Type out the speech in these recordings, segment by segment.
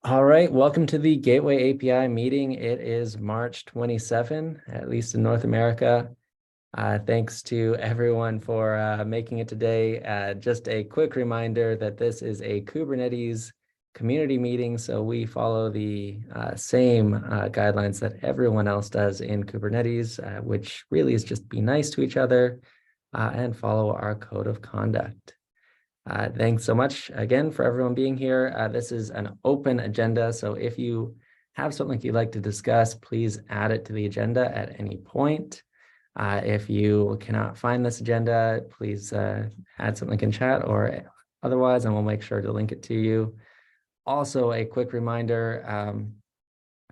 All right, welcome to the Gateway API meeting. It is March 27, at least in North America. Thanks to everyone for making it today. Just a quick reminder that this is a Kubernetes community meeting, so we follow the same guidelines that everyone else does in Kubernetes, which really is just be nice to each other and follow our code of conduct. Thanks so much again for everyone being here. This is an open agenda, so if you have something you'd like to discuss, please add it to the agenda at any point. If you cannot find this agenda, please add something in chat or otherwise, and we'll make sure to link it to you. Also, a quick reminder,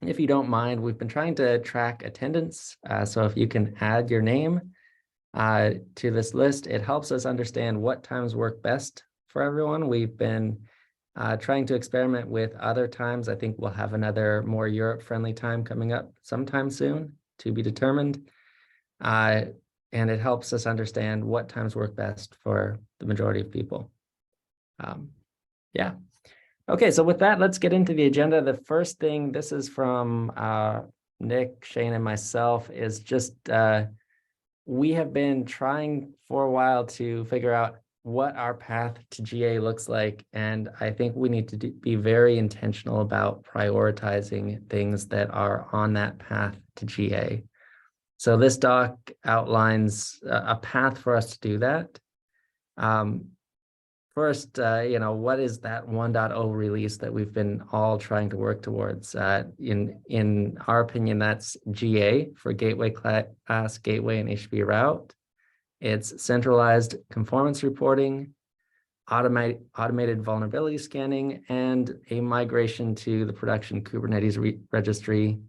if you don't mind, we've been trying to track attendance, so if you can add your name to this list, it helps us understand what times work best for everyone. We've been trying to experiment with other times. I think we'll have another more Europe-friendly time coming up sometime soon, to be determined. And it helps us understand what times work best for the majority of people. Yeah. Okay, so with that, let's get into the agenda. The first thing, this is from Nick, Shane, and myself, is just we have been trying for a while to figure out what our path to GA looks like. And I think we need to be very intentional about prioritizing things that are on that path to GA. So this doc outlines a path for us to do that. First, what is that 1.0 release that we've been all trying to work towards? In our opinion, that's GA for Gateway Class, Gateway, and HTTP Route. It's centralized conformance reporting, automated vulnerability scanning, and a migration to the production Kubernetes registry.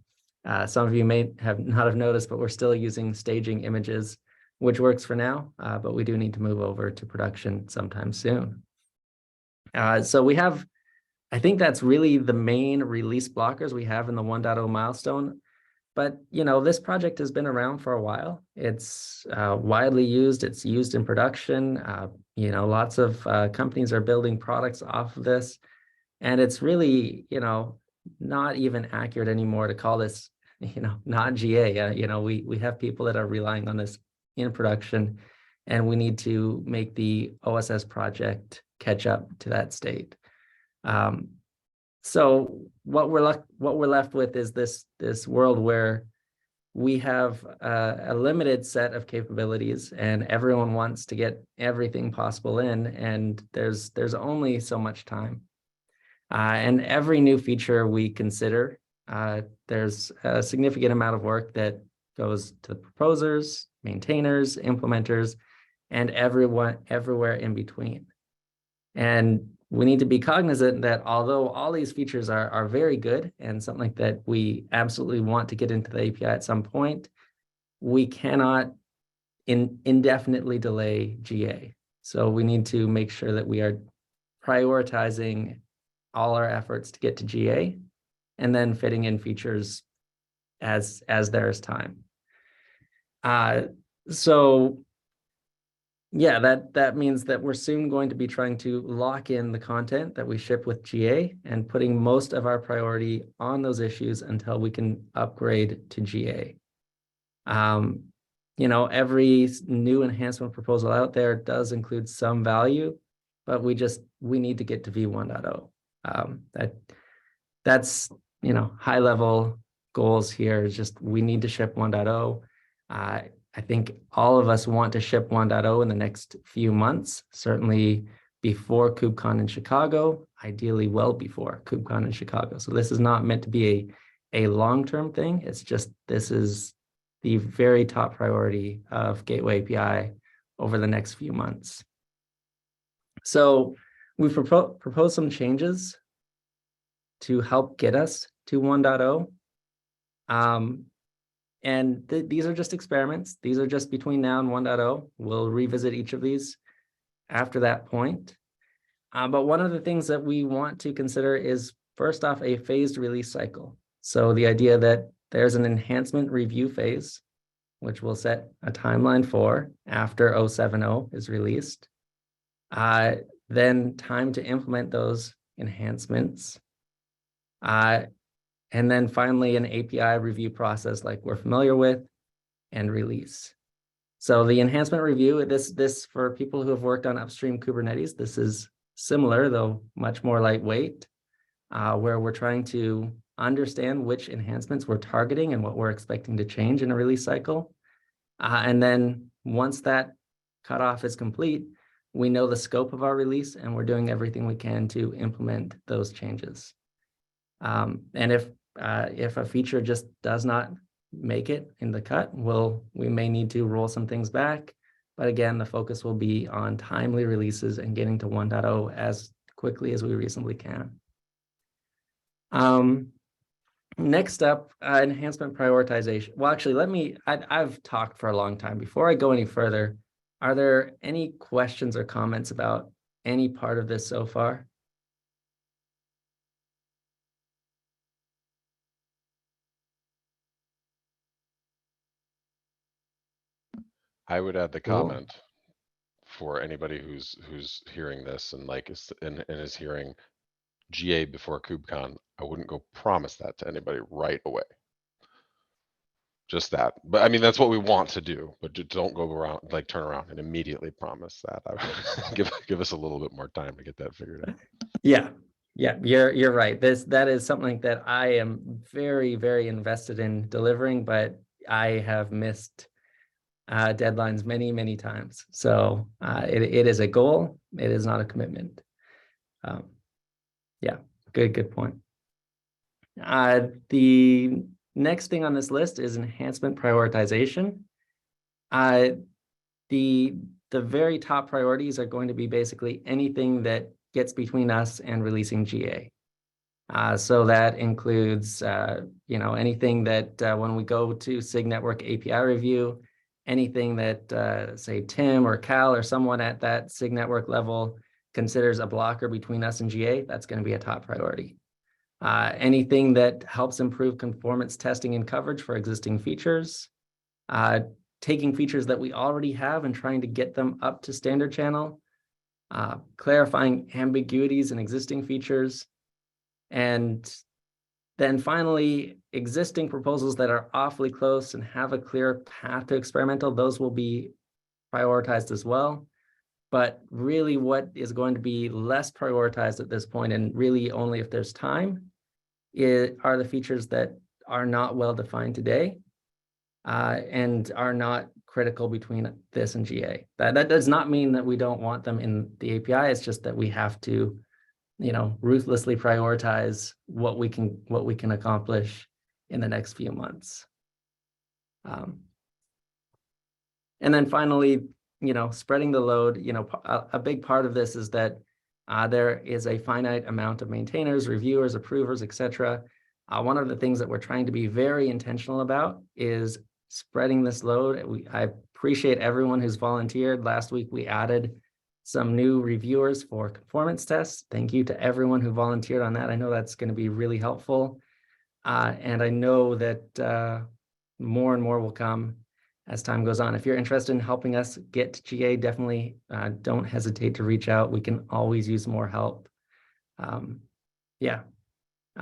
Some of you may not have noticed, but we're still using staging images, which works for now, but we do need to move over to production sometime soon. So we have, I think that's really the main release blockers we have in the 1.0 milestone. But, this project has been around for a while. It's widely used. It's used in production. Lots of companies are building products off of this. And it's really, not even accurate anymore to call this, not GA. We have people that are relying on this in production, and we need to make the OSS project catch up to that state. So what we're left with is this world where we have a limited set of capabilities, and everyone wants to get everything possible in, and there's only so much time. And every new feature we consider, there's a significant amount of work that goes to the proposers, maintainers, implementers, and everyone everywhere in between. And we need to be cognizant that although all these features are very good and something that we absolutely want to get into the API at some point, we cannot indefinitely delay GA. So we need to make sure that we are prioritizing all our efforts to get to GA and then fitting in features as there is time. So yeah, that means that we're soon going to be trying to lock in the content that we ship with GA and putting most of our priority on those issues until we can upgrade to GA. Every new enhancement proposal out there does include some value, but we need to get to v1.0. That's high level goals here is just we need to ship 1.0. I think all of us want to ship 1.0 in the next few months, certainly before KubeCon in Chicago, ideally well before KubeCon in Chicago. So this is not meant to be a long-term thing. It's just this is the very top priority of Gateway API over the next few months. So we've proposed some changes to help get us to 1.0. And these are just experiments. These are just between now and 1.0. We'll revisit each of these after that point. But one of the things that we want to consider is, first off, a phased release cycle. So the idea that there's an enhancement review phase, which we'll set a timeline for after 0.7.0 is released. Then time to implement those enhancements. And then finally, an API review process like we're familiar with, and release. So the enhancement review, this for people who have worked on upstream Kubernetes, this is similar, though much more lightweight, where we're trying to understand which enhancements we're targeting and what we're expecting to change in a release cycle. And then once that cutoff is complete, we know the scope of our release and we're doing everything we can to implement those changes. And if a feature just does not make it in the cut, we may need to roll some things back. But again, the focus will be on timely releases and getting to 1.0 as quickly as we reasonably can. Next up, enhancement prioritization. Well, actually, I've talked for a long time. Before I go any further, are there any questions or comments about any part of this so far? I would add the Cool. comment for anybody who's hearing this and is hearing GA before KubeCon. I wouldn't go promise that to anybody right away. Just that. But I mean, that's what we want to do, but don't go around, like turn around and immediately promise that. Give us a little bit more time to get that figured out. Yeah, you're right. That is something that I am very, very invested in delivering, but I have missed deadlines many, many times. So it is a goal. It is not a commitment. Yeah, good point. The next thing on this list is enhancement prioritization. The very top priorities are going to be basically anything that gets between us and releasing GA. So that includes, anything that when we go to SIG Network API review, anything that, say, Tim or Cal or someone at that SIG Network level considers a blocker between us and GA, that's going to be a top priority. Anything that helps improve conformance testing and coverage for existing features, taking features that we already have and trying to get them up to standard channel, clarifying ambiguities in existing features, and then finally, existing proposals that are awfully close and have a clear path to experimental, those will be prioritized as well. But really what is going to be less prioritized at this point, and really only if there's time, are the features that are not well defined today and are not critical between this and GA. That does not mean that we don't want them in the API. It's just that we have to, ruthlessly prioritize what we can accomplish in the next few months. And then finally, spreading the load. A big part of this is that there is a finite amount of maintainers, reviewers, approvers, etc. One of the things that we're trying to be very intentional about is spreading this load. I appreciate everyone who's volunteered. Last week, we added some new reviewers for conformance tests. Thank you to everyone who volunteered on that. I know that's going to be really helpful. And I know that more and more will come as time goes on. If you're interested in helping us get to GA, definitely don't hesitate to reach out. We can always use more help.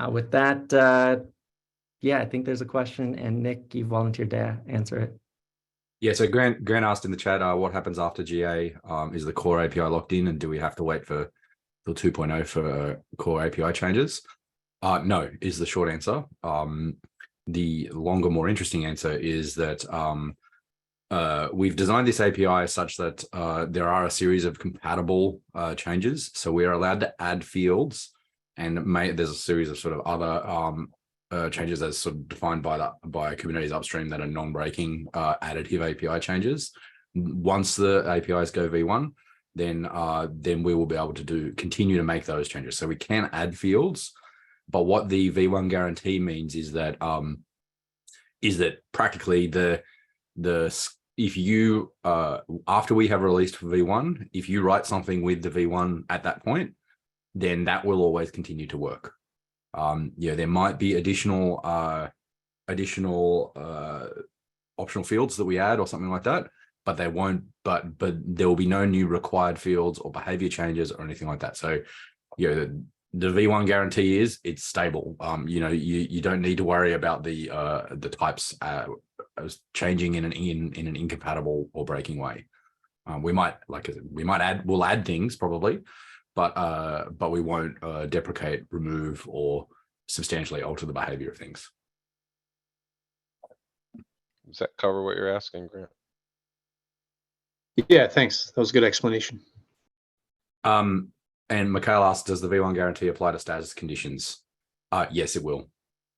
With that, I think there's a question, and Nick, you volunteered to answer it. Yeah, so Grant asked in the chat, what happens after GA? Is the core API locked in, and do we have to wait for 2.0 for core API changes? No, is the short answer. The longer, more interesting answer is that we've designed this API such that there are a series of compatible changes. So we are allowed to add fields, and there's a series of sort of other changes as sort of defined by Kubernetes upstream that are non-breaking additive API changes. Once the APIs go V1, then we will be able to continue to make those changes. So we can add fields, but what the V1 guarantee means is that practically if you after we have released for V1, if you write something with the V1 at that point, then that will always continue to work. There might be additional optional fields that we add or something like that, but they won't. But there will be no new required fields or behavior changes or anything like that. So, the V1 guarantee is it's stable. You know, you don't need to worry about the types changing in an incompatible or breaking way. We'll add things probably, but we won't deprecate, remove, or substantially alter the behavior of things. Does that cover what you're asking, Grant? Yeah, thanks. That was a good explanation. And Mikhail asked, does the V1 guarantee apply to status conditions? Yes, it will.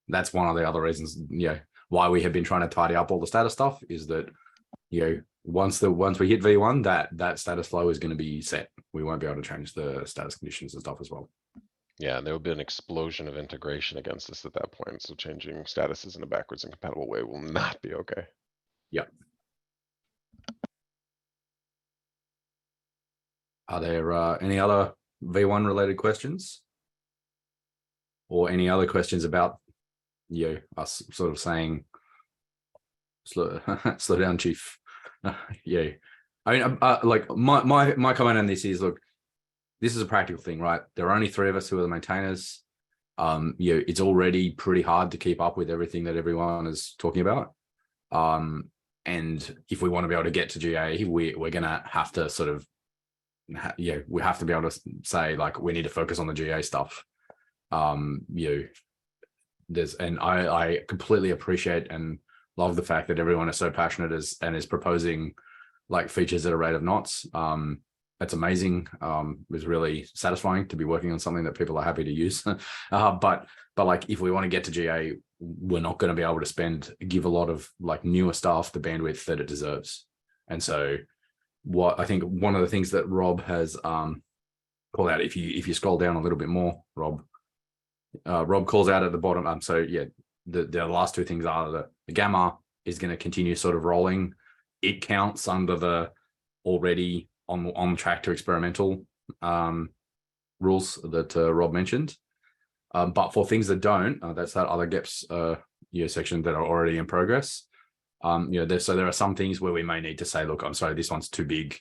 That's one of the other reasons, you know, why we have been trying to tidy up all the status stuff, is that, you know, once we hit V1, that status flow is going to be set. We won't be able to change the status conditions and stuff as well. Yeah, there will be an explosion of integration against us at that point. So changing statuses in a backwards incompatible way will not be okay. Yep. Are there any other V1 related questions? Or any other questions about, you know, us sort of saying, slow down, chief. Yeah. I mean, like my comment on this is, look, this is a practical thing, right? There are only 3 of us who are the maintainers. You know, it's already pretty hard to keep up with everything that everyone is talking about. And if we want to be able to get to GA, we're going to have to sort of, yeah, we have to be able to say, like, we need to focus on the GA stuff. You know, I completely appreciate and love the fact that everyone is so passionate and is proposing like features at a rate of knots. That's amazing. It was really satisfying to be working on something that people are happy to use. But like, if we want to get to GA, we're not going to be able to give a lot of like newer stuff the bandwidth that it deserves. And so what I think one of the things that Rob has called out, if you scroll down a little bit more, Rob calls out at the bottom. So yeah, the last 2 things are the gamma is going to continue sort of rolling. It counts under the already on track to experimental rules that Rob mentioned. But for things that don't, that's that other gaps section that are already in progress. You know, so there are some things where we may need to say, look, I'm sorry, this one's too big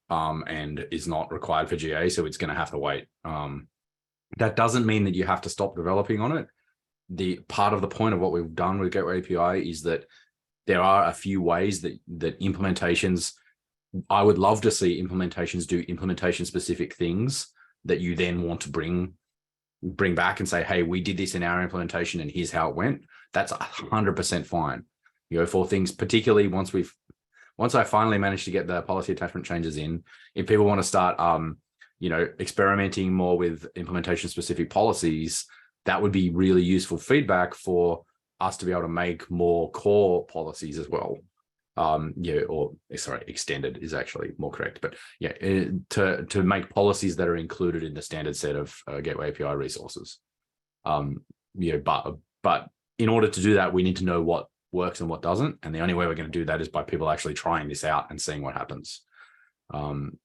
and is not required for GA, so it's going to have to wait. That doesn't mean that you have to stop developing on it. The part of the point of what we've done with Gateway API is that there are a few ways that implementations, I would love to see implementations do implementation specific things that you then want to bring back and say, hey, we did this in our implementation and here's how it went. That's 100% fine. You know, for things, particularly once I finally managed to get the policy attachment changes in, if people want to start, you know, experimenting more with implementation specific policies, that would be really useful feedback for us to be able to make more core policies as well. Yeah, or sorry, extended is actually more correct, but yeah, to make policies that are included in the standard set of Gateway API resources. Yeah, but in order to do that, we need to know what works and what doesn't, and the only way we're going to do that is by people actually trying this out and seeing what happens.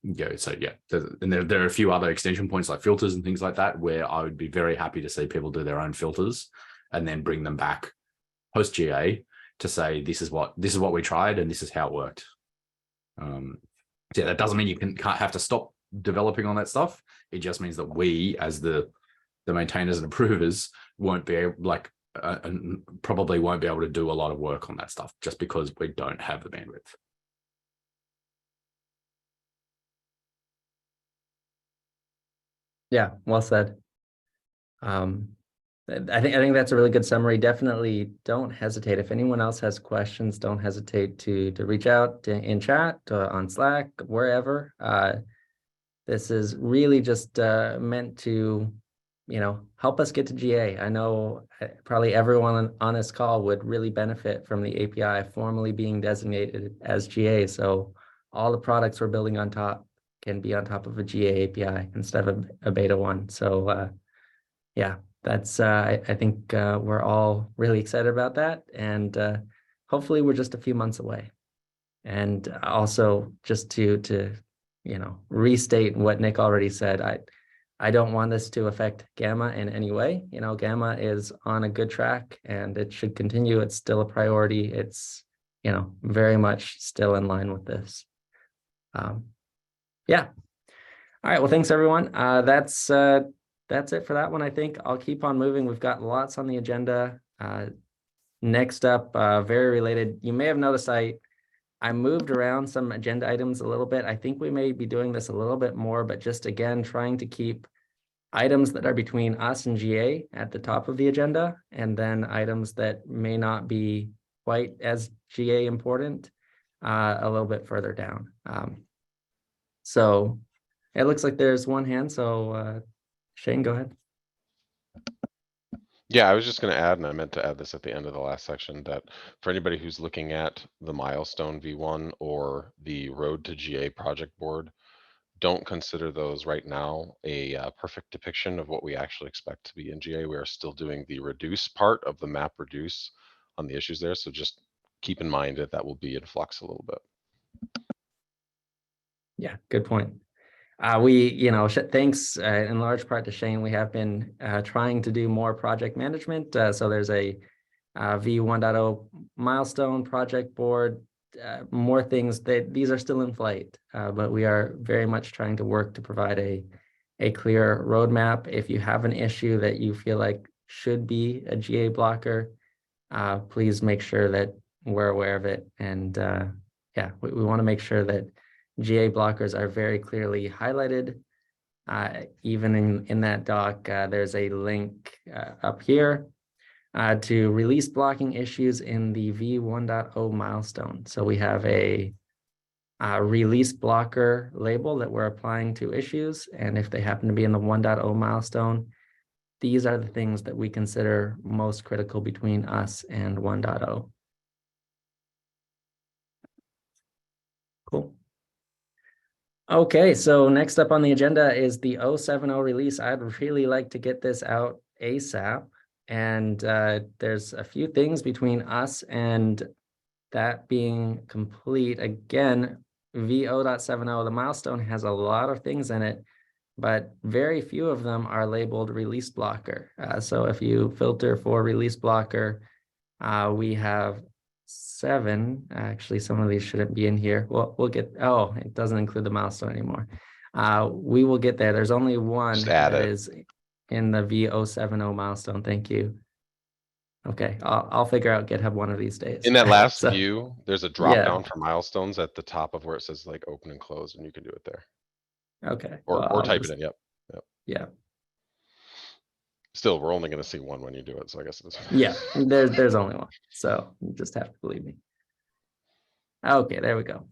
Yeah, so yeah, there are a few other extension points like filters and things like that where I would be very happy to see people do their own filters and then bring them back post GA to say this is what we tried and this is how it worked. Yeah, that doesn't mean you can't have to stop developing on that stuff. It just means that we, as the maintainers and approvers, won't be able, like, probably won't be able to do a lot of work on that stuff just because we don't have the bandwidth. Yeah, well said. I think that's a really good summary. Definitely don't hesitate. If anyone else has questions, don't hesitate to reach out in chat, on Slack, wherever. This is really just meant to, you know, help us get to GA. I know probably everyone on this call would really benefit from the API formally being designated as GA. So all the products we're building on top can be on top of a GA API instead of a beta one. So yeah, that's I think we're all really excited about that, and hopefully we're just a few months away. And also, just to you know, restate what Nick already said, I don't want this to affect Gamma in any way. You know, Gamma is on a good track and it should continue. It's still a priority. It's, you know, very much still in line with this. Yeah. All right. Well, thanks everyone. That's that's it for that one. I think I'll keep on moving. We've got lots on the agenda. Next up, very related. You may have noticed I moved around some agenda items a little bit. I think we may be doing this a little bit more, but just again, trying to keep items that are between us and GA at the top of the agenda, and then items that may not be quite as GA important a little bit further down. So it looks like there's one hand. So Shane, go ahead. Yeah, I was just going to add, and I meant to add this at the end of the last section, that for anybody who's looking at the milestone V1 or the road to GA project board, don't consider those right now a perfect depiction of what we actually expect to be in GA. We are still doing the reduce part of the map reduce on the issues there. So just keep in mind that that will be in flux a little bit. Yeah, good point. Thanks in large part to Shane, we have been trying to do more project management. So there's a V1.0 milestone project board, more things that these are still in flight, but we are very much trying to work to provide a clear roadmap. If you have an issue that you feel like should be a GA blocker, please make sure that we're aware of it. And yeah, we want to make sure that GA blockers are very clearly highlighted. Even in that doc, there's a link up here to release blocking issues in the V1.0 milestone. So we have a release blocker label that we're applying to issues. And if they happen to be in the 1.0 milestone, these are the things that we consider most critical between us and 1.0. Cool. Okay, so next up on the agenda is the 070 release. I'd really like to get this out ASAP. And there's a few things between us and that being complete. Again, V0.70, the milestone has a lot of things in it, but very few of them are labeled release blocker. So if you filter for release blocker, we have 7. Actually, some of these shouldn't be in here. Well, we'll get, oh, it doesn't include the milestone anymore. We will get there. There's only one that is in the V070 milestone. Thank you. Okay, I'll figure out GitHub one of these days. In that last view, there's a drop down for milestones at the top of where it says like open and close, and you can do it there. Okay. Or type it in. Yep. Yeah. Still, we're only going to see one when you do it, so I guess it's yeah. There's only one, so you just have to believe me. Okay, there we go.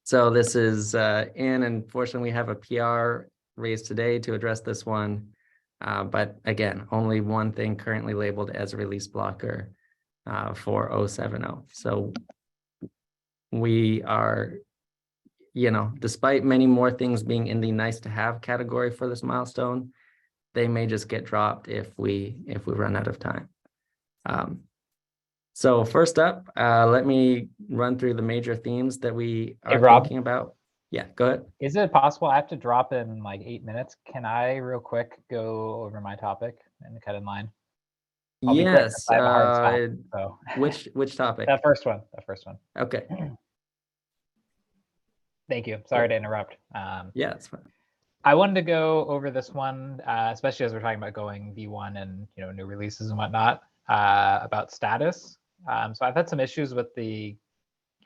So this is in, and fortunately we have a PR raised today to address this one. But again, only one thing currently labeled as a release blocker for 070. So we are, despite many more things being in the nice to have category for this milestone, they may just get dropped if we run out of time. So first up, let me run through the major themes that we are thinking about. Yeah, go ahead. Is it possible? I have to drop in like 8 minutes. Can I real quick go over my topic and cut in line? Yes. I have a hard stop, so. Which topic? That first one. Okay. Thank you. Sorry to interrupt. Yeah, it's fine. I wanted to go over this one, especially as we're talking about going V1 and new releases and whatnot, about status. So I've had some issues with the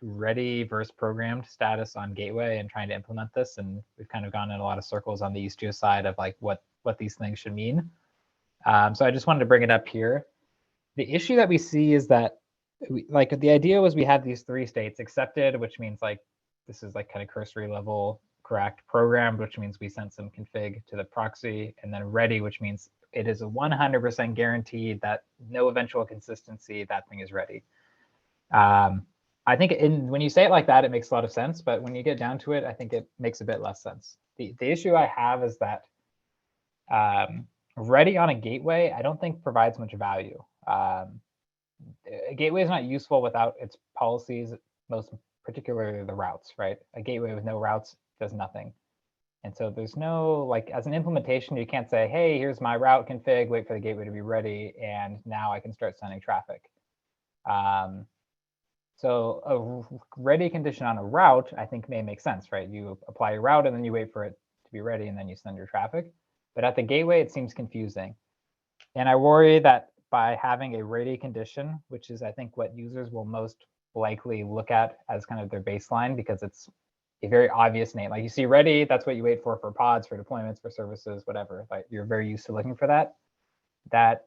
ready versus programmed status on Gateway and trying to implement this, and we've kind of gone in a lot of circles on the Istio side of like what these things should mean. So I just wanted to bring it up here. The issue that we see is that the idea was we had these 3 states: accepted, which means like this is like kind of cursory level correct; programmed, which means we sent some config to the proxy; and then ready, which means it is a 100% guaranteed that no eventual consistency, that thing is ready. I think when you say it like that, it makes a lot of sense. But when you get down to it, I think it makes a bit less sense. The issue I have is that ready on a gateway, I don't think provides much value. A gateway is not useful without its policies, most particularly the routes, right? A gateway with no routes does nothing. And so there's no, like, as an implementation, you can't say, hey, here's my route config, wait for the gateway to be ready, and now I can start sending traffic. So a ready condition on a route, I think, may make sense, right? You apply your route and then you wait for it to be ready and then you send your traffic. but at the gateway, it seems confusing. And I worry that by having a ready condition, which is I think what users will most likely look at as kind of their baseline, because it's a very obvious name. Like you see ready, that's what you wait for pods, for deployments, for services, whatever. Like you're very used to looking for that. That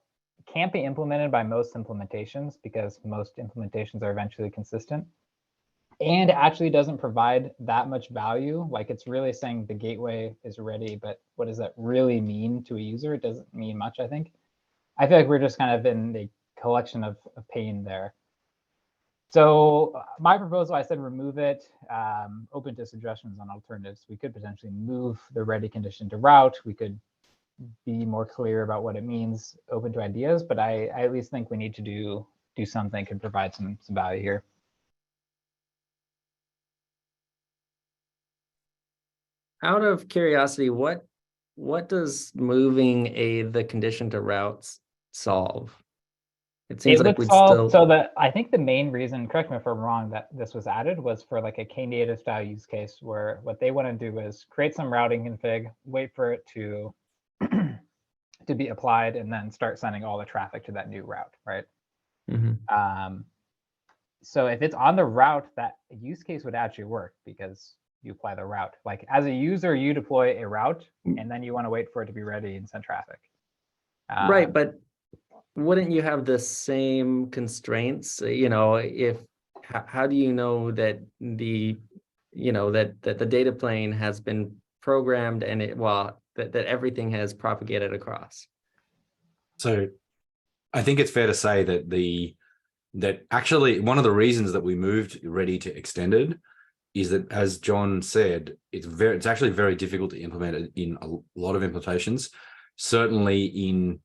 can't be implemented by most implementations because most implementations are eventually consistent. And actually doesn't provide that much value. Like it's really saying the gateway is ready, but what does that really mean to a user? It doesn't mean much, I think. I feel like we're just kind of in a collection of pain there. So my proposal, I said remove it, open to suggestions on alternatives. We could potentially move the ready condition to route. We could be more clear about what it means, open to ideas, but I at least think we need to do something, could provide some value here. Out of curiosity, what does moving the condition to routes solve? It seems It like would we'd solve, still. so I think the main reason, correct me if I'm wrong, that this was added was for like a Knative style use case where what they want to do is create some routing config, wait for it to to be applied, and then start sending all the traffic to that new route, right? Mhm. So if it's on the route, that use case would actually work because you apply the route. Like as a user, you deploy a route, and then you want to wait for it to be ready and send traffic. Right, but wouldn't you have the same constraints? You know, how do you know that the data plane has been programmed and that everything has propagated across? So I think it's fair to say that actually one of the reasons that we moved ready to extended is that, as John said, it's actually very difficult to implement it in a lot of implementations. Certainly in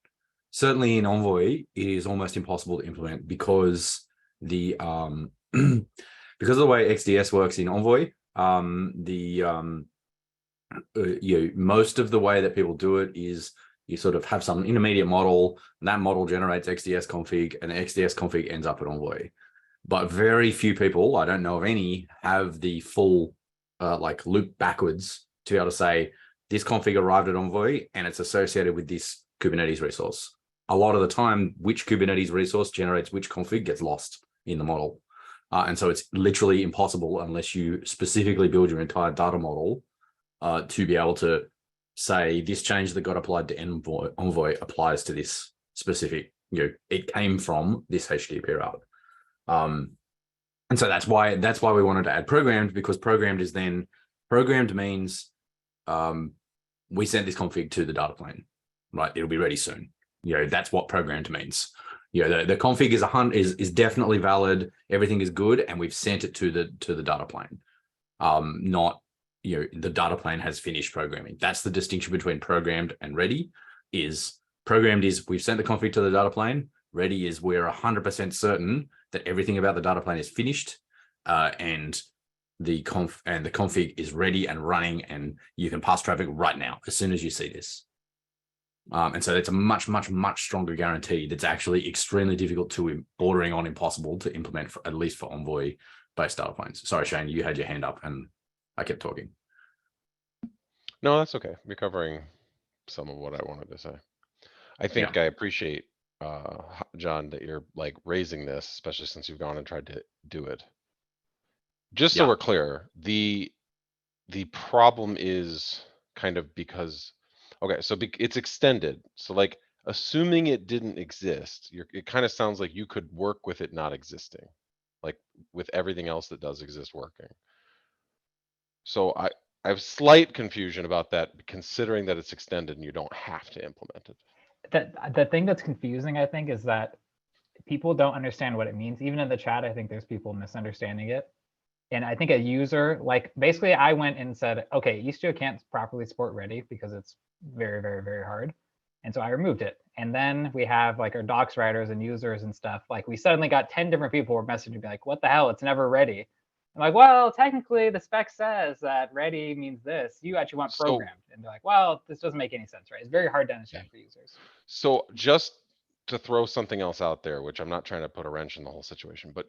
Envoy, it is almost impossible to implement because the because of the way XDS works in Envoy, most of the way that people do it is you sort of have some intermediate model, and that model generates XDS config, and the XDS config ends up at Envoy. But very few people, I don't know of any, have the full like loop backwards to be able to say this config arrived at Envoy and it's associated with this Kubernetes resource. A lot of the time, which Kubernetes resource generates which config gets lost in the model. And so it's literally impossible unless you specifically build your entire data model to be able to say this change that got applied to Envoy applies to this specific, it came from this HTTP route. And so that's why we wanted to add programmed, because programmed means we sent this config to the data plane, right? It'll be ready soon. That's what programmed means. The config is definitely valid. Everything is good, and we've sent it to the data plane. Not the data plane has finished programming. That's the distinction between programmed and ready. Programmed is we've sent the config to the data plane. Ready is we're 100% certain that everything about the data plane is finished, and the config is ready and running, and you can pass traffic right now as soon as you see this. And so it's a much, much, much stronger guarantee that's actually extremely difficult to bordering on impossible to implement, at least for Envoy-based data planes. Sorry, Shane, you had your hand up and I kept talking. No, that's okay. You're covering some of what I wanted to say. I think I appreciate, John, that you're like raising this, especially since you've gone and tried to do it. Just so we're clear, the problem is kind of because, okay, so it's extended. So like, assuming it didn't exist, it kind of sounds like you could work with it not existing, like with everything else that does exist working. So I have slight confusion about that, considering that it's extended and you don't have to implement it. The thing that's confusing, I think, is that people don't understand what it means. Even in the chat, I think there's people misunderstanding it. And I think a user, like basically I went and said, okay, Istio can't properly support ready because it's very, very, very hard. And so I removed it. And then we have like our docs writers and users and stuff. Like we suddenly got 10 different people were messaging me like, what the hell? It's never ready. I'm like, well, technically the spec says that ready means this. You actually want programmed. And they're like, well, this doesn't make any sense, right? It's very hard to understand for users. So just to throw something else out there, which I'm not trying to put a wrench in the whole situation, but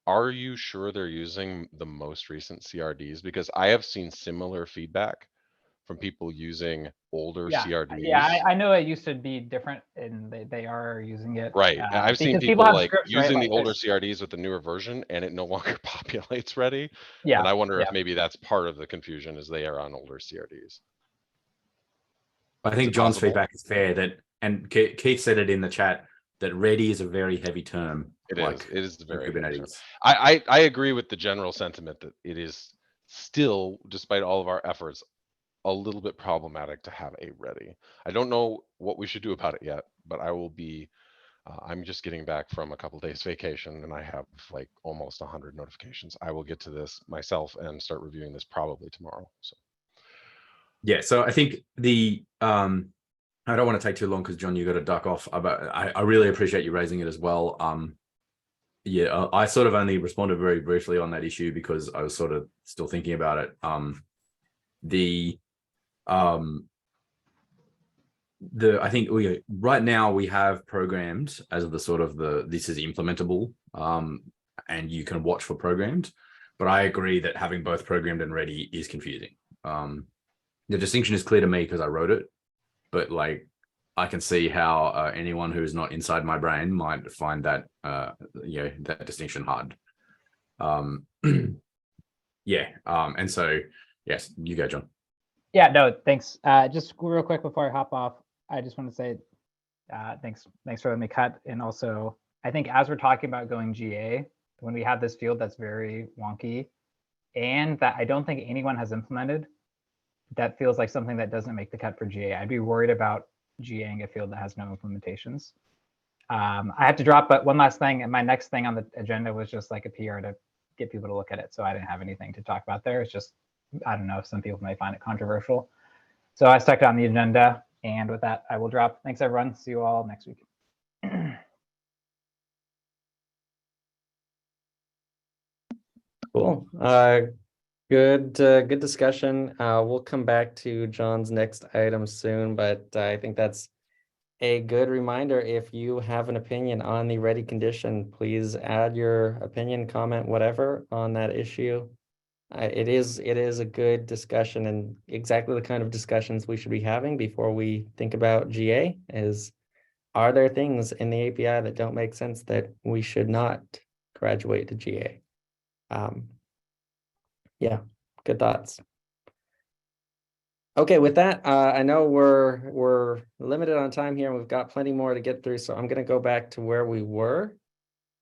are you sure they're using the most recent CRDs? Because I have seen similar feedback from people using older Yeah, CRDs. yeah, I know it used to be different, and they are using it. Right. And I've seen because people have like scripts, right? using Like the older there's- CRDs with the newer version, and it no longer populates ready. Yeah, And I wonder yeah. if maybe that's part of the confusion, is they are on older CRDs. I think it John's possible? feedback is fair that, and Keith said it in the chat, that ready is a very heavy term. It is in very heavy term. Kubernetes. I agree with the general sentiment that it is still, despite all of our efforts, a little bit problematic to have a ready. I don't know what we should do about it yet, but I will be, I'm just getting back from a couple days vacation and I have like almost 100 notifications. I will get to this myself and start reviewing this probably tomorrow. So Yeah, so I think I don't want to take too long because John, you got to duck off. But I really appreciate you raising it as well. Yeah, I sort of only responded very briefly on that issue because I was sort of still thinking about it. I think right now we have programmed as the sort of this is implementable, and you can watch for programmed. But I agree that having both programmed and ready is confusing. The distinction is clear to me because I wrote it, but like I can see how anyone who is not inside my brain might find that that distinction hard. And so yes, you go, John. Yeah, no, thanks. Just real quick before I hop off, I just want to say thanks for letting me cut. And also, I think as we're talking about going GA, when we have this field that's very wonky and that I don't think anyone has implemented, that feels like something that doesn't make the cut for GA. I'd be worried about GAing a field that has no implementations. I have to drop, but one last thing, and my next thing on the agenda was just like a PR to get people to look at it. So I didn't have anything to talk about there. It's just, I don't know, some people may find it controversial. So I stuck it on the agenda. And with that, I will drop. Thanks, everyone. See you all next week. Cool. Good discussion. We'll come back to John's next item soon, but I think that's a good reminder. If you have an opinion on the ready condition, please add your opinion, comment, whatever on that issue. It is a good discussion and exactly the kind of discussions we should be having before we think about GA. Are there things in the API that don't make sense that we should not graduate to GA? Yeah, good thoughts. Okay, with that, I know we're limited on time here and we've got plenty more to get through, so I'm going to go back to where we were.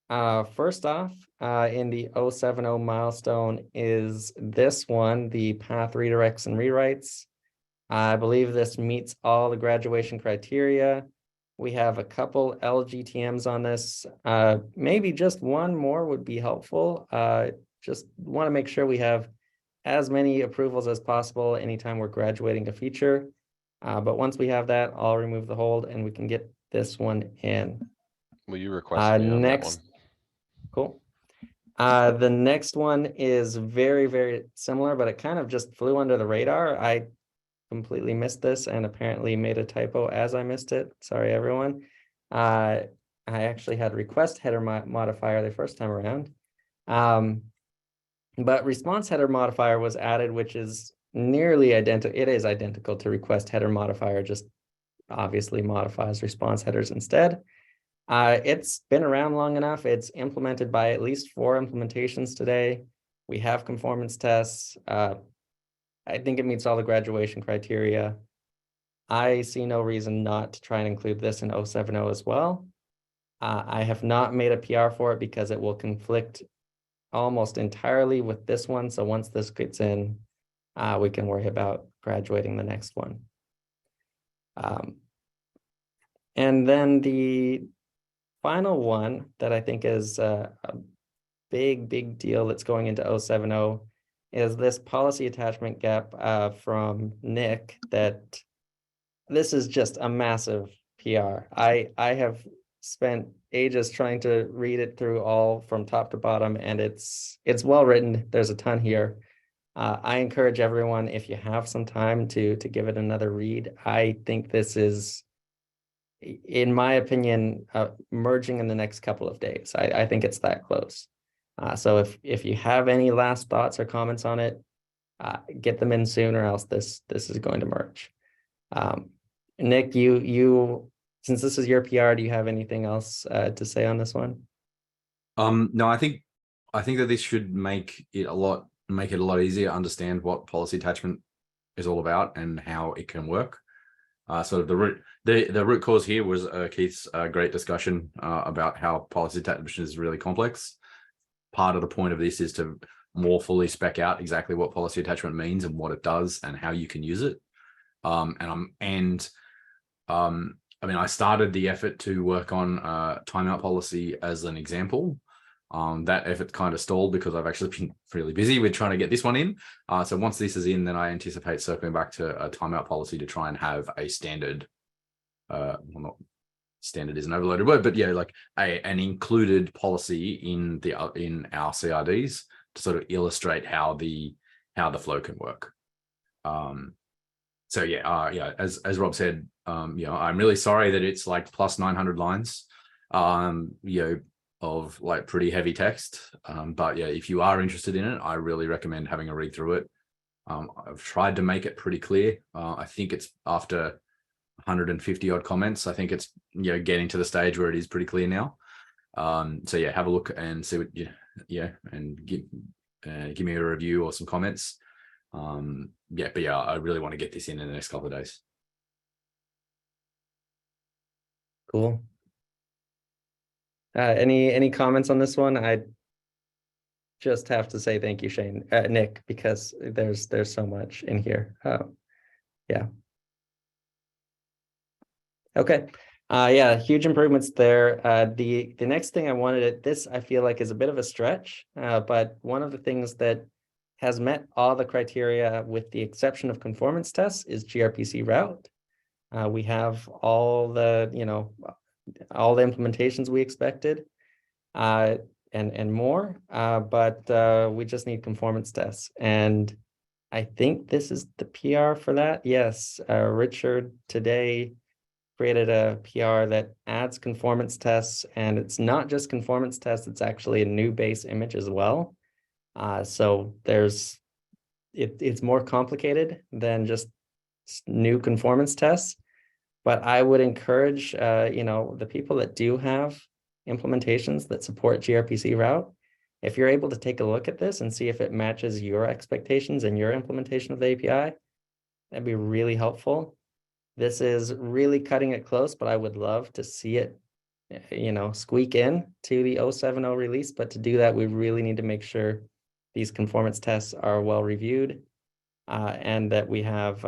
First off, in the 070 milestone is this one, the path redirects and rewrites. I believe this meets all the graduation criteria. We have a couple LGTMs on this. Maybe just one more would be helpful. Just want to make sure we have as many approvals as possible anytime we're graduating a feature. But once we have that, I'll remove the hold and we can get this one in. will you request me on that one? Cool. The next one is very, very similar, but it kind of just flew under the radar. I completely missed this and apparently made a typo as I missed it. Sorry, everyone. I actually had request header modifier the first time around. But response header modifier was added, which is nearly identical. It is identical to request header modifier, just obviously modifies response headers instead. It's been around long enough. It's implemented by at least 4 implementations today. We have conformance tests. I think it meets all the graduation criteria. I see no reason not to try and include this in 070 as well. I have not made a PR for it because it will conflict almost entirely with this one. So once this gets in, we can worry about graduating the next one. And then the final one that I think is a big deal that's going into 070 is this policy attachment gap from Nick. That this is just a massive PR. I have spent ages trying to read it through all from top to bottom, and it's well written. There's a ton here. I encourage everyone, if you have some time, to give it another read. I think this is, in my opinion, merging in the next couple of days. I think it's that close. So if you have any last thoughts or comments on it, get them in soon, or else this is going to merge. Nick, you since this is your PR, do you have anything else to say on this one? No, I think that this should make it a lot easier to understand what policy attachment is all about and how it can work. Sort of the root cause here was Keith's great discussion about how policy attachment is really complex. Part of the point of this is to more fully spec out exactly what policy attachment means and what it does and how you can use it. I mean, I started the effort to work on timeout policy as an example. That effort kind of stalled because I've actually been really busy with trying to get this one in. So once this is in, then I anticipate circling back to a timeout policy to try and have a standard, well, not standard is an overloaded word, but yeah, like an included policy in our CRDs to sort of illustrate how the flow can work. So yeah, as Rob said, I'm really sorry that it's like plus 900 lines, of like pretty heavy text. But yeah, if you are interested in it, I really recommend having a read through it. I've tried to make it pretty clear. I think it's after 150 odd comments. I think it's getting to the stage where it is pretty clear now. So yeah, have a look and see what and give me a review or some comments. But yeah, I really want to get this in the next couple of days. Cool. Any comments on this one? I just have to say thank you, Shane, Nick, because there's so much in here. Yeah. Okay. Yeah, huge improvements there. The next thing I wanted this I feel like is a bit of a stretch, but one of the things that has met all the criteria with the exception of conformance tests is gRPC route. We have all the implementations we expected and more, but we just need conformance tests. And I think this is the PR for that. Yes, Richard today created a PR that adds conformance tests, and it's not just conformance tests, it's actually a new base image as well. So it's more complicated than just new conformance tests. But I would encourage, the people that do have implementations that support gRPC route, if you're able to take a look at this and see if it matches your expectations and your implementation of the API, that'd be really helpful. This is really cutting it close, but I would love to see it, squeak in to the 070 release. But to do that, we really need to make sure these conformance tests are well reviewed, and that we have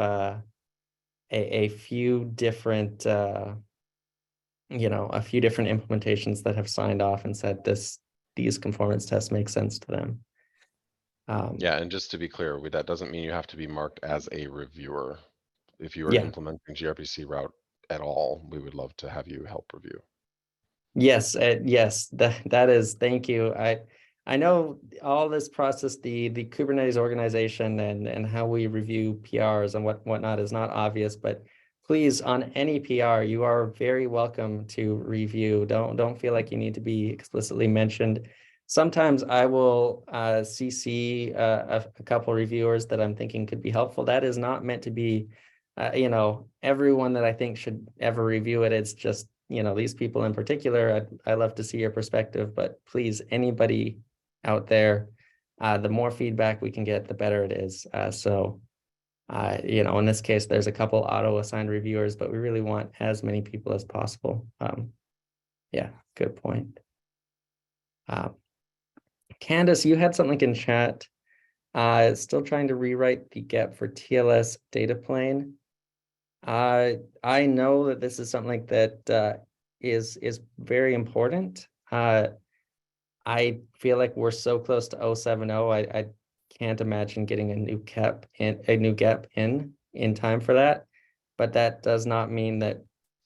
a few different implementations that have signed off and said these conformance tests make sense to them. Yeah, and just to be clear, that doesn't mean you have to be marked as a reviewer. If you are implementing gRPC route at all, we would love to have you help review. Yes, yes, that is, thank you. I know all this process, the Kubernetes organization and how we review PRs and whatnot is not obvious, but please, on any PR, you are very welcome to review. Don't feel like you need to be explicitly mentioned. Sometimes I will CC a couple reviewers that I'm thinking could be helpful. That is not meant to be, everyone that I think should ever review it. It's just, these people in particular, I love to see your perspective, but please, anybody out there, the more feedback we can get, the better it is. So in this case, there's a couple auto-assigned reviewers, but we really want as many people as possible. Yeah, good point. Candace, you had something in chat. Still trying to rewrite the GEP for TLS data plane. I know that this is something that is very important. I feel like we're so close to 070. I can't imagine getting a new GEP in time for that. But that does not mean that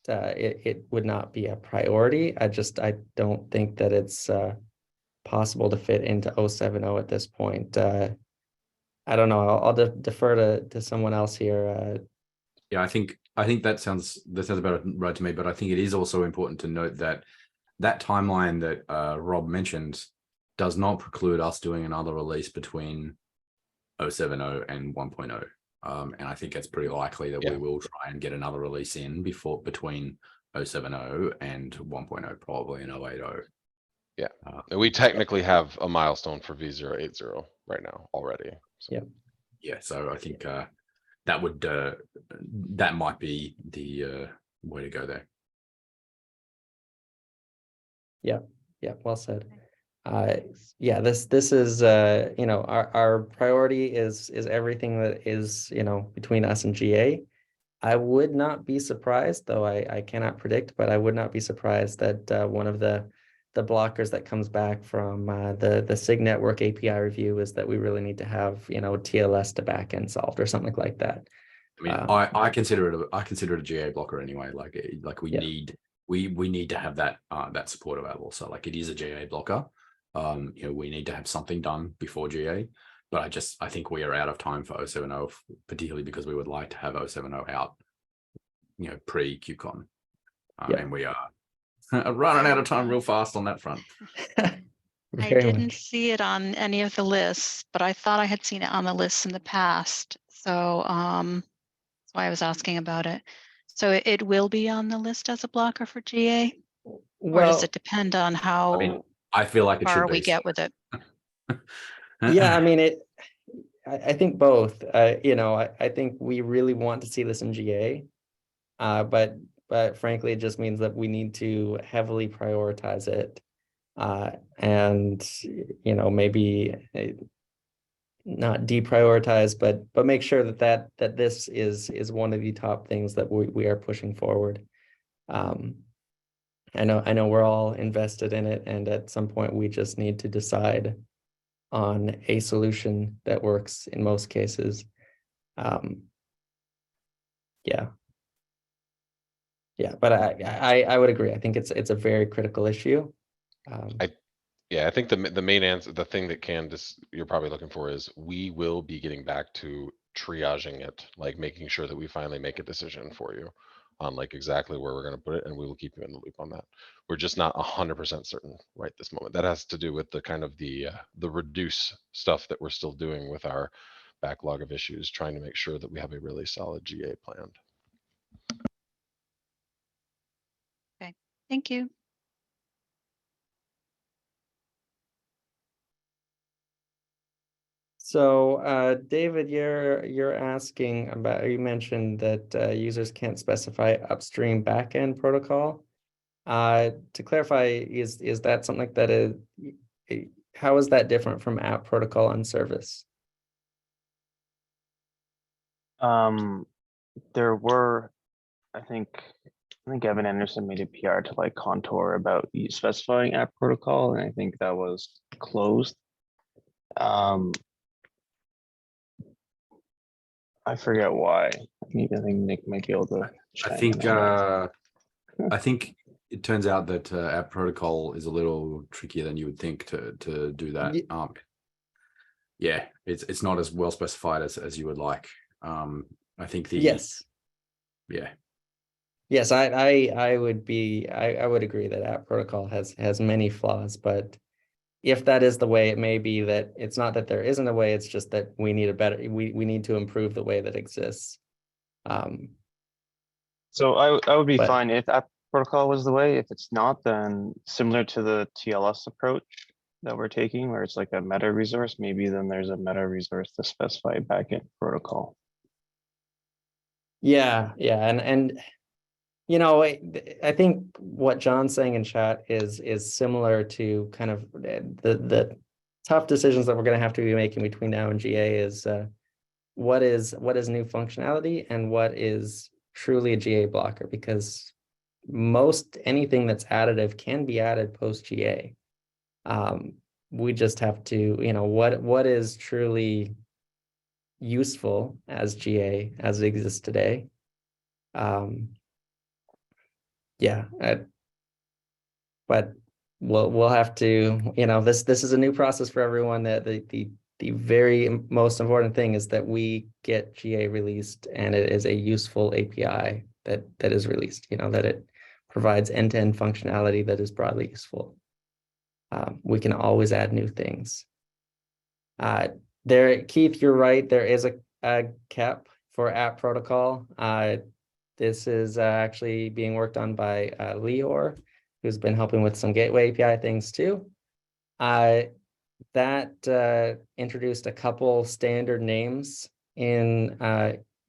it would not be a priority. I don't think that it's possible to fit into 070 at this point. I don't know. I'll defer to someone else here. Yeah, I think that sounds about right to me. But I think it is also important to note that timeline that Rob mentioned does not preclude us doing another release between 070 and 1.0. And I think it's pretty likely that Yeah. we will try and get another release in between 070 and 1.0, probably in 080. Yeah. And we technically have a milestone for V080 right now already. So. Yeah. Yeah, so I think that would that might be the way to go there. Yeah, well said. Yeah, this is you know, our priority is everything that is, you know, between us and GA. I would not be surprised, though I cannot predict, but I would not be surprised that one of the blockers that comes back from the SIG Network API review is that we really need to have, you know, TLS to backend solved or something like that. I mean, I consider it a GA blocker anyway. Like we Yeah. need we need to have that that support available. So like it is a GA blocker. You know, we need to have something done before GA. But I think we are out of time for 070, particularly because we would like to have 070 out, you know, pre-QCon. Yeah. And we are running out of time real fast on that front. I Very didn't much. see it on any of the lists, but I thought I had seen it on the lists in the past. So that's why I was asking about it. So it will be on the list as a blocker for GA? Or does Well, it depend on how I mean, I feel like it far should we be. get with it? yeah, I mean, I think both. You know, I think we really want to see this in GA, but frankly, it just means that we need to heavily prioritize it, and you know, maybe not deprioritize, but make sure that this is one of the top things that we are pushing forward. I know we're all invested in it, and at some point we just need to decide on a solution that works in most cases. Yeah, but I would agree. I think it's a very critical issue. Yeah, I think the main answer, the thing that you're probably looking for is we will be getting back to triaging it, like making sure that we finally make a decision for you on like exactly where we're going to put it, and we will keep you in the loop on that. We're just not 100% certain right this moment. That has to do with the kind of the reduce stuff that we're still doing with our backlog of issues, trying to make sure that we have a really solid GA planned. Thank you. So, David, you're asking about, you mentioned that users can't specify upstream backend protocol. To clarify, is that something that is, how is that different from app protocol on service? There were, I think Evan Anderson made a PR to like Contour about specifying app protocol, and I think that was closed. I forget why. I think Nick might be able to. I think it turns out that app protocol is a little trickier than you would think to do that. Yeah, it's not as well specified as you would like. I think Yes. Yeah. Yes, I would agree that app protocol has many flaws, but if that is the way, it may be that it's not that there isn't a way, it's just that we need we need to improve the way that exists. So I would be fine if app protocol was the way. If it's not, then similar to the TLS approach that we're taking, where it's like a meta resource, maybe then there's a meta resource to specify backend protocol. Yeah, and you know, I think what John's saying in chat is similar to kind of the tough decisions that we're going to have to be making between now and GA is what is new functionality and what is truly a GA blocker, because most anything that's additive can be added post GA. We just have to, you know, what is truly useful as GA as it exists today. Yeah, but we'll have to, you know, this is a new process for everyone. That the very most important thing is that we get GA released and it is a useful API that is released, you know, that it provides end-to-end functionality that is broadly useful. We can always add new things. There, Keith, you're right. There is a cap for app protocol. This is actually being worked on by Lior, who's been helping with some gateway API things too. That introduced a couple standard names in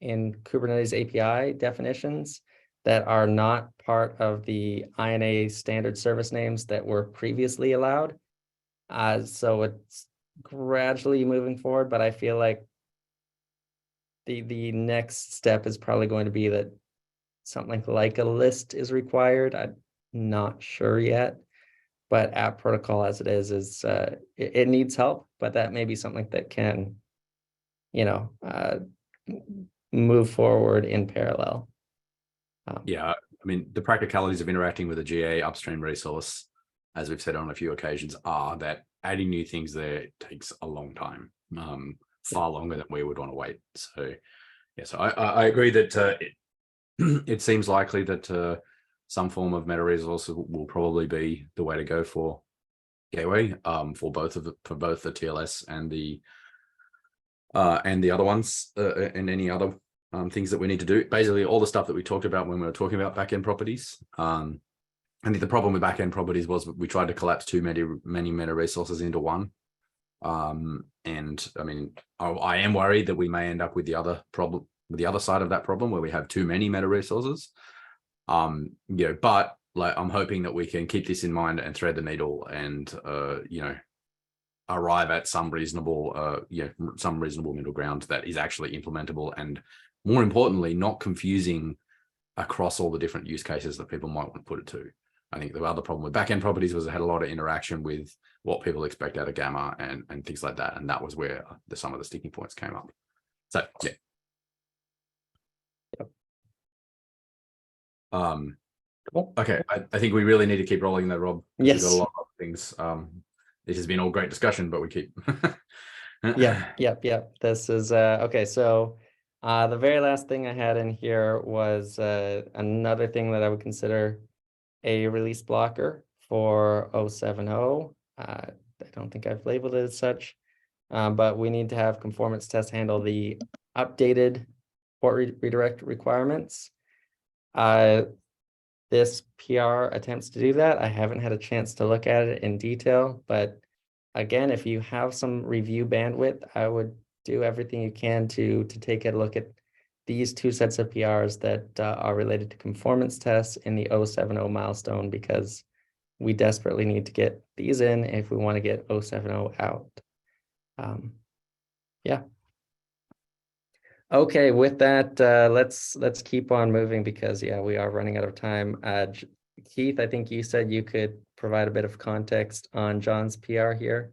Kubernetes API definitions that are not part of the INA standard service names that were previously allowed. So it's gradually moving forward, but I feel like the next step is probably going to be that something like a list is required. I'm not sure yet, but app protocol as it is it needs help, but that may be something that can, move forward in parallel. Yeah, I mean, the practicalities of interacting with a GA upstream resource, as we've said on a few occasions, are that adding new things there takes a long time, far longer than we would want to wait. So, yeah, so I agree that it seems likely that some form of meta resource will probably be the way to go for Gateway, for both the TLS and the other ones, and any other things that we need to do. Basically, all the stuff that we talked about when we were talking about backend properties. I think the problem with backend properties was we tried to collapse too many meta resources into one. And I mean, I am worried that we may end up with the other problem, with the other side of that problem, where we have too many meta resources. But like, I'm hoping that we can keep this in mind and thread the needle and arrive at some reasonable middle ground that is actually implementable, and more importantly, not confusing across all the different use cases that people might want to put it to. I think the other problem with backend properties was it had a lot of interaction with what people expect out of Gamma and things like that, and that was where some of the sticking points came up. So yeah. Cool. Okay, I think we really need to keep rolling that, Rob. Yes. We've got a lot of things. This has been all great discussion, but we keep. Yep. This is okay. So the very last thing I had in here was another thing that I would consider a release blocker for 070. I don't think I've labeled it as such, but we need to have conformance tests handle the updated port redirect requirements. This PR attempts to do that. I haven't had a chance to look at it in detail, but again, if you have some review bandwidth, I would do everything you can to take a look at these two sets of PRs that are related to conformance tests in the 070 milestone, because we desperately need to get these in if we want to get 070 out. Yeah. Okay, with that, let's keep on moving, because yeah, we are running out of time. Keith, I think you said you could provide a bit of context on John's PR here.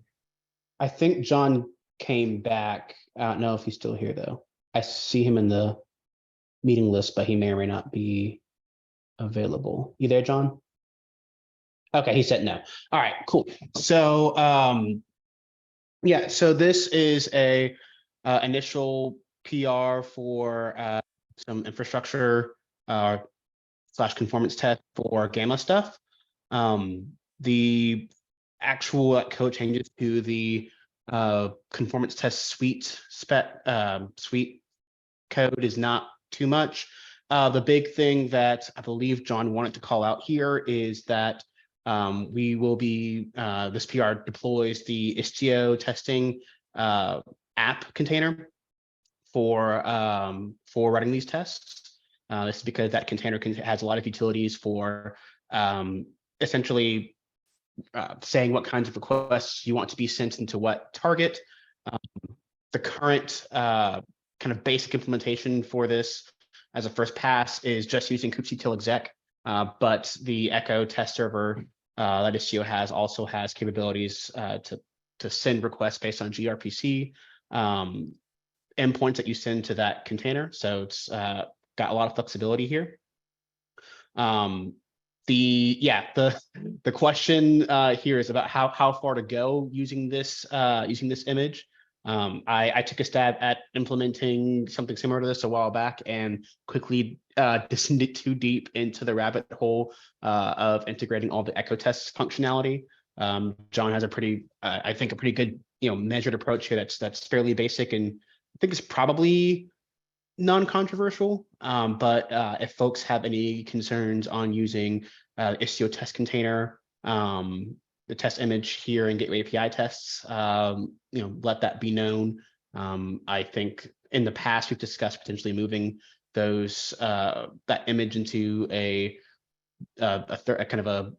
I think John came back. I don't know if he's still here though. I see him in the meeting list, but he may or may not be available. You there, John? Okay, he said no. All right, cool. So yeah, so this is a initial PR for some infrastructure / conformance test for Gamma stuff. The actual code changes to the conformance test suite suite code is not too much. The big thing that I believe John wanted to call out here is that we will be this PR deploys the Istio testing app container for running these tests. This is because that container has a lot of utilities for essentially saying what kinds of requests you want to be sent into what target. The current kind of basic implementation for this as a first pass is just using kubectl exec, but the Echo test server that Istio has also has capabilities to send requests based on gRPC endpoints that you send to that container. So it's got a lot of flexibility here. The question here is about how far to go using this image. I took a stab at implementing something similar to this a while back and quickly descended too deep into the rabbit hole of integrating all the Echo tests functionality. John has I think a pretty good measured approach here that's fairly basic, and I think it's probably non-controversial. But if folks have any concerns on using Istio test container, the test image here in Gateway API tests, let that be known. I think in the past we've discussed potentially moving those that image into a kind of a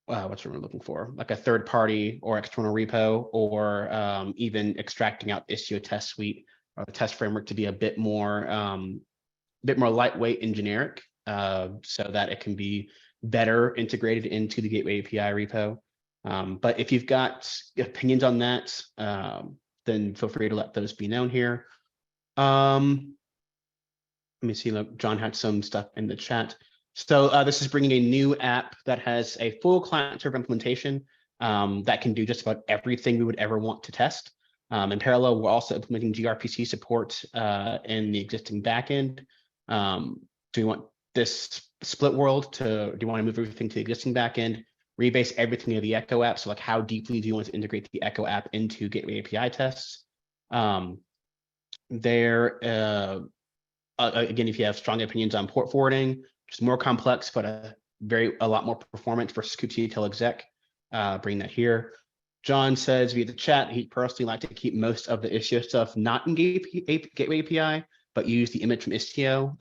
what's what we're looking for, like a third party or external repo, or even extracting out Istio test suite or the test framework to be a bit more lightweight and generic, so that it can be better integrated into the Gateway API repo. But if you've got opinions on that, then feel free to let those be known here. Let me see, look, John had some stuff in the chat. So this is bringing a new app that has a full client server implementation that can do just about everything we would ever want to test. In parallel, we're also implementing gRPC support in the existing backend. Do we want this split world do you want to move everything to the existing backend, rebase everything to the Echo app? So like, how deeply do you want to integrate the Echo app into Gateway API tests? Again, if you have strong opinions on port forwarding, which is more complex, but a lot more performance versus kubectl exec, bring that here. John says via the chat, he'd personally like to keep most of the Istio stuff not in Gateway API, but use the image from Istio.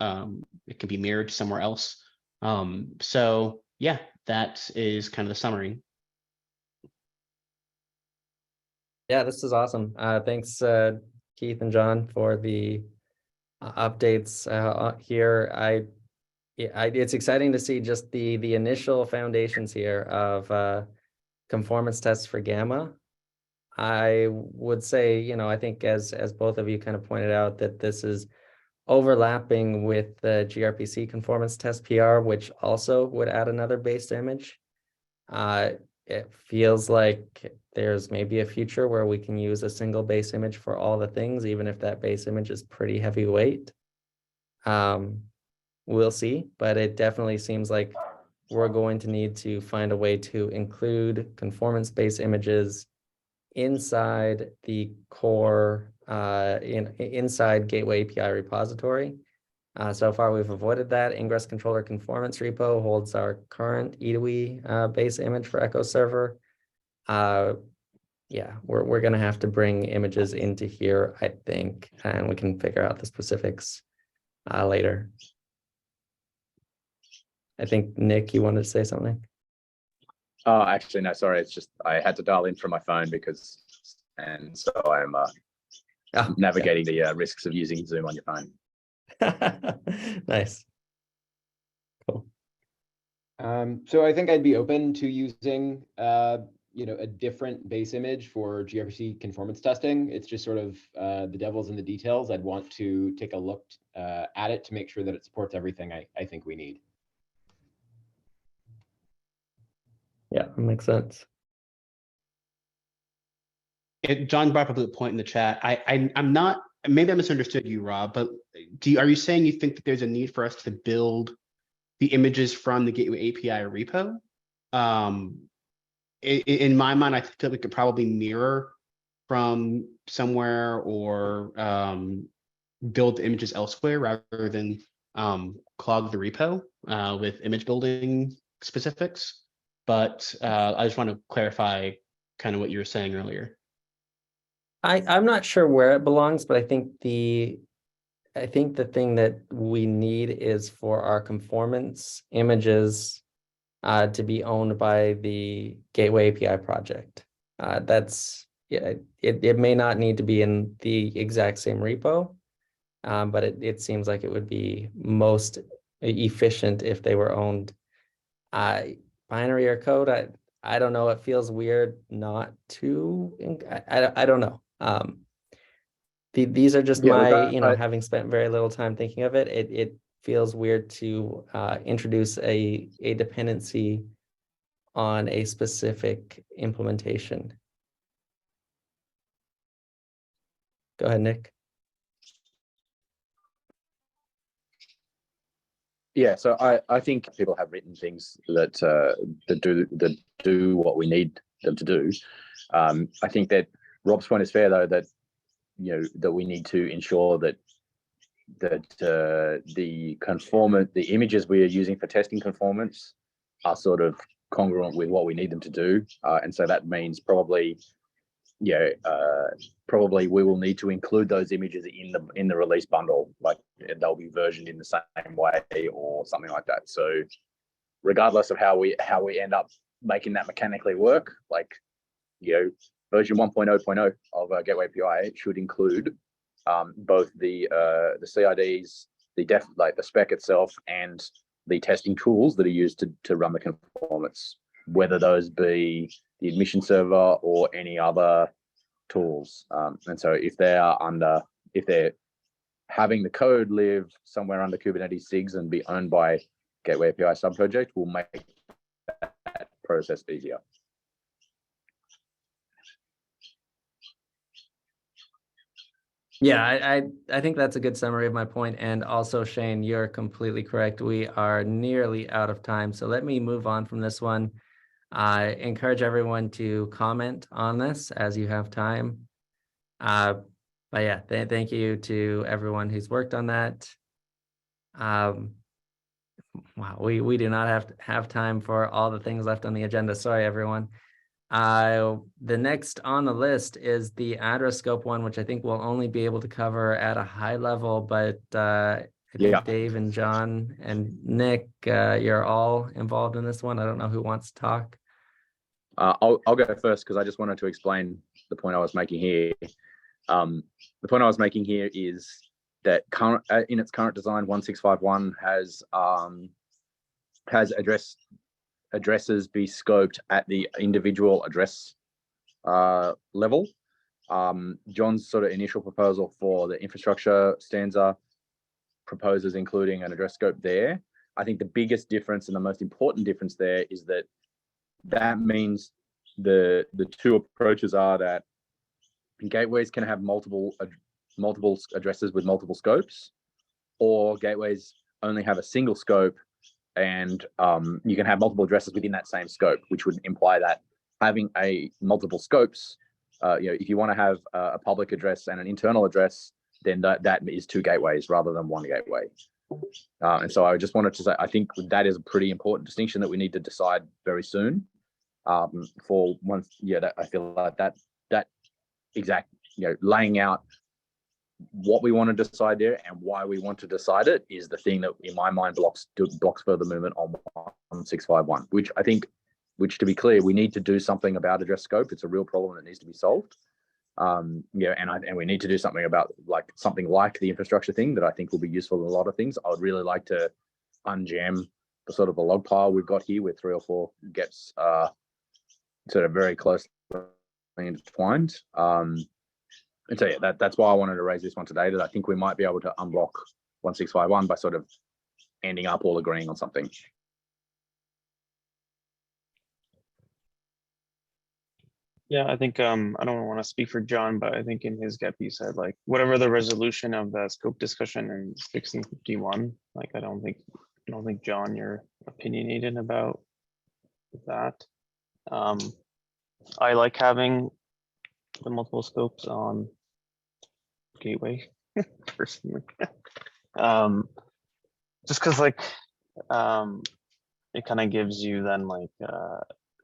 It can be mirrored somewhere else. So yeah, that is kind of the summary. Yeah, this is awesome. Thanks, Keith and John, for the updates here. It's exciting to see just the initial foundations here of conformance tests for Gamma. I would say, I think as both of you kind of pointed out, that this is overlapping with the gRPC conformance test PR, which also would add another base image. It feels like there's maybe a future where we can use a single base image for all the things, even if that base image is pretty heavyweight. We'll see, but it definitely seems like we're going to need to find a way to include conformance-based images inside the core, inside Gateway API repository. So far, we've avoided that. Ingress controller conformance repo holds our current E2E base image for Echo server. Yeah, we're going to have to bring images into here, I think, and we can figure out the specifics later. I think, Nick, you wanted to say something? Oh, actually, no, sorry. It's just I had to dial in from my phone and so I'm navigating the risks of using Zoom on your phone. Nice. Cool. So I think I'd be open to using a different base image for gRPC conformance testing. It's just sort of the devil's in the details. I'd want to take a look at it to make sure that it supports everything I think we need. Yeah, that makes sense. John brought up a point in the chat. I'm not, maybe I misunderstood you, Rob, but are you saying you think that there's a need for us to build the images from the Gateway API repo? In my mind, I feel we could probably mirror from somewhere or build the images elsewhere rather than clog the repo with image building specifics. But I just want to clarify kind of what you were saying earlier. I'm not sure where it belongs, but I think the thing that we need is for our conformance images to be owned by the Gateway API project. It may not need to be in the exact same repo, but it seems like it would be most efficient if they were owned. Binary or code, I don't know. It feels weird not to. I don't know. These are just having spent very little time thinking of it. It feels weird to introduce a dependency on a specific implementation. Go ahead, Nick. Yeah, so I think people have written things that do what we need them to do. I think that Rob's point is fair though, that that we need to ensure that the images we are using for testing conformance are sort of congruent with what we need them to do, and so that means probably probably we will need to include those images in the release bundle, like they'll be versioned in the same way or something like that. So regardless of how we end up making that mechanically work, like version 1.0.0 of Gateway API should include both the CIDs, the spec itself, and the testing tools that are used to run the conformance, whether those be the admission server or any other tools. And so if they're having the code live somewhere under Kubernetes SIGs and be owned by Gateway API subproject, will make that process easier. Yeah, I think that's a good summary of my point. And also, Shane, you're completely correct. We are nearly out of time. So let me move on from this one. I encourage everyone to comment on this as you have time. But yeah, thank you to everyone who's worked on that. Wow, we do not have time for all the things left on the agenda. Sorry, everyone. The next on the list is the address scope one, which I think we'll only be able to cover at a high level, but I think Dave and John and Nick, you're all involved in this one. I don't know who wants to talk. I'll go first because I just wanted to explain the point I was making here. The point I was making here is that in its current design, 1651 has addresses be scoped at the individual address level. John's sort of initial proposal for the infrastructure stanza proposes including an address scope there. I think the biggest difference and the most important difference there is that means the two approaches are that gateways can have multiple addresses with multiple scopes, or gateways only have a single scope, and you can have multiple addresses within that same scope, which would imply that having multiple scopes, if you want to have a public address and an internal address, then that is two gateways rather than one gateway. And so I just wanted to say, I think that is a pretty important distinction that we need to decide very soon. For once, that I feel like that exact, laying out what we want to decide there and why we want to decide it is the thing that in my mind blocks further movement on 1651, which to be clear, we need to do something about address scope. It's a real problem that needs to be solved. And we need to do something about something like the infrastructure thing that I think will be useful in a lot of things. I would really like to unjam the sort of a log pile we've got here with 3 or 4 gets sort of very closely intertwined. And so yeah, that's why I wanted to raise this one today, that I think we might be able to unblock 1651 by sort of ending up all agreeing on something. Yeah, I think I don't want to speak for John, but I think in his GEP he said whatever the resolution of the scope discussion in 1651, I don't think John, you're opinionated about that. I like having the multiple scopes on Gateway personally. Just because it kind of gives you then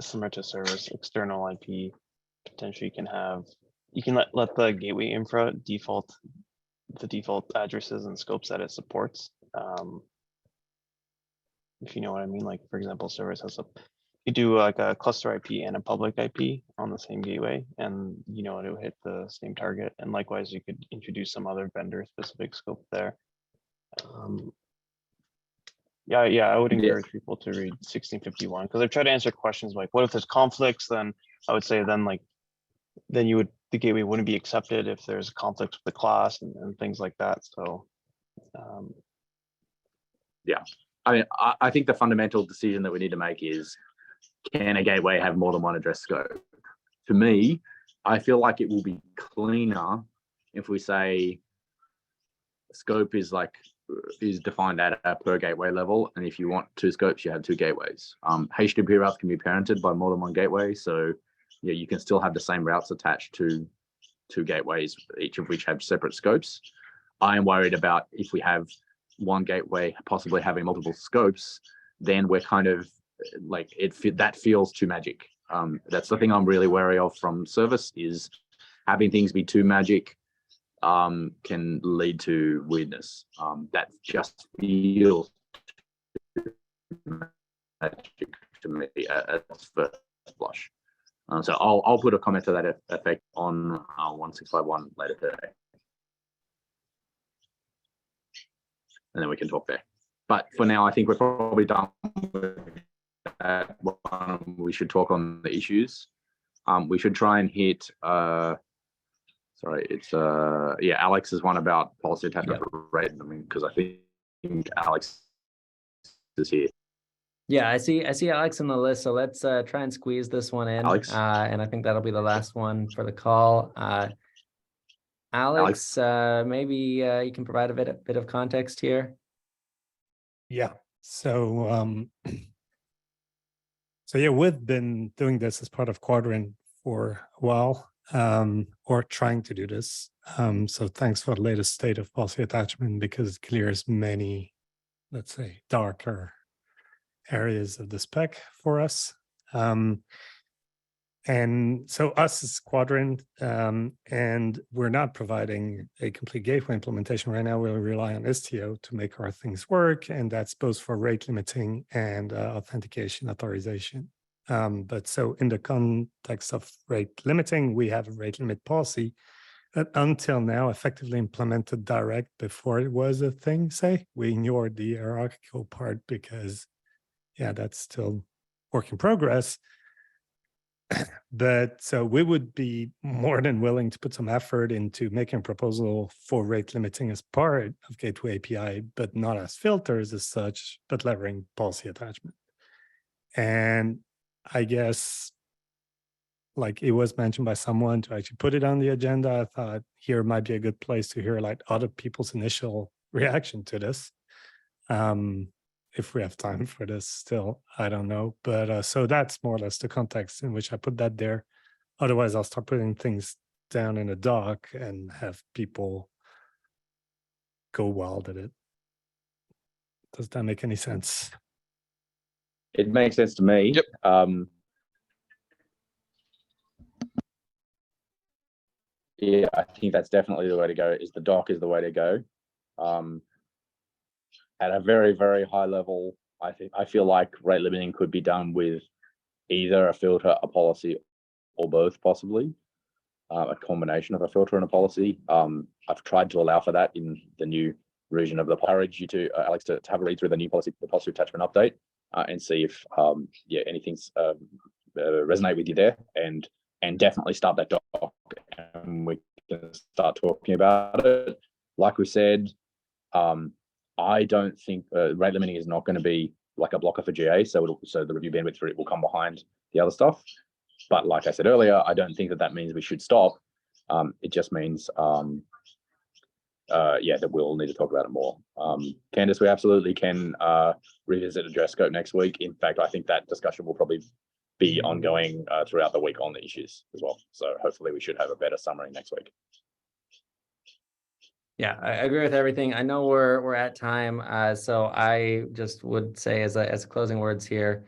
similar to service external IP, potentially you can let the gateway infra default the default addresses and scopes that it supports. If you know what I mean, for example, service has you do a cluster IP and a public IP on the same gateway, and it'll hit the same target. And likewise, you could introduce some other vendor specific scope there. I would encourage people to read 1651 because I've tried to answer questions like, what if there's conflicts? Then I would say then the gateway wouldn't be accepted if there's conflicts with the class and things like that. So I think the fundamental decision that we need to make is, can a gateway have more than one address scope? To me, I feel like it will be cleaner if we say scope is defined at a per gateway level, and if you want 2 scopes, you have 2 gateways. HTTP routes can be parented by more than one gateway, so you can still have the same routes attached to two gateways, each of which have separate scopes. I am worried about if we have one gateway possibly having multiple scopes, then we're kind of like that feels too magic. That's the thing I'm really wary of from service, is having things be too magic can lead to weirdness. That just feels magic to me at first blush. So I'll put a comment to that effect on 1651 later today, and then we can talk there. But for now, I think we're probably done with that. We should talk on the issues. We should try and hit. Sorry, it's yeah, Alex's one about policy attachment for rate. I mean, because I think Alex is here. Yeah, I see Alex on the list, so let's try and squeeze this one in. Alex? And I think that'll be the last one for the call. Alex, maybe you can provide a bit of context here. Yeah. So so yeah, we've been doing this as part of Quadrant for a while, or trying to do this. So thanks for the latest state of policy attachment, because it clears many, let's say, darker areas of the spec for us. And so us as Quadrant, and we're not providing a complete gateway implementation right now. We'll rely on Istio to make our things work, and that's both for rate limiting and authentication authorization. But so in the context of rate limiting, we have a rate limit policy that until now effectively implemented direct before it was a thing. Say we ignored the hierarchical part because, yeah, that's still work in progress. But so we would be more than willing to put some effort into making a proposal for rate limiting as part of Gateway API, but not as filters as such, but leveraging policy attachment. And I guess, like it was mentioned by someone to actually put it on the agenda, I thought here might be a good place to hear like other people's initial reaction to this. If we have time for this still, I don't know. But so that's more or less the context in which I put that there. Otherwise, I'll start putting things down in a doc and have people go wild at it. Does that make any sense? It makes sense to me. Yep. Yeah, I think that's definitely the way to go. Is the doc is the way to go. At a very, very high level, I feel like rate limiting could be done with either a filter, a policy, or both, possibly a combination of a filter and a policy. I've tried to allow for that in the new version of the. I encourage you to Alex to have a read through the new policy attachment update and see if anything's resonate with you there, and definitely start that doc and we can start talking about it. Like we said, I don't think rate limiting is not going to be like a blocker for GA, so the review bandwidth for it will come behind the other stuff. But like I said earlier, I don't think that means we should stop. It just means, that we'll need to talk about it more. Candice, we absolutely can revisit address scope next week. In fact, I think that discussion will probably be ongoing throughout the week on the issues as well. So hopefully we should have a better summary next week. Yeah, I agree with everything. I know we're at time, so I just would say as closing words here,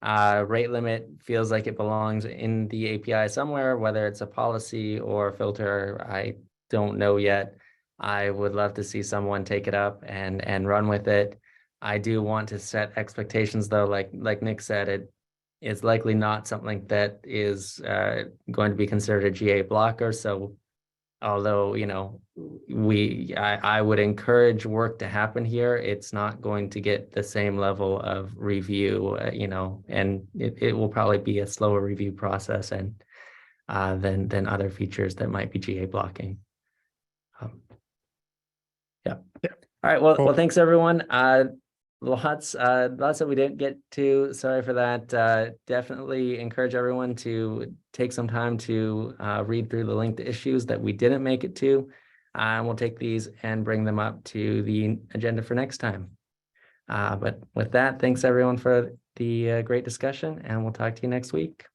rate limit feels like it belongs in the API somewhere, whether it's a policy or a filter, I don't know yet. I would love to see someone take it up and run with it. I do want to set expectations though, like Nick said, it's likely not something that is going to be considered a GA blocker. So although, I would encourage work to happen here, it's not going to get the same level of review, and it will probably be a slower review process and than other features that might be GA blocking. Yeah. All right. Well, thanks everyone. Lots that we didn't get to. Sorry for that. Definitely encourage everyone to take some time to read through the linked issues that we didn't make it to. And we'll take these and bring them up to the agenda for next time. But with that, thanks everyone for the great discussion, and we'll talk to you next week.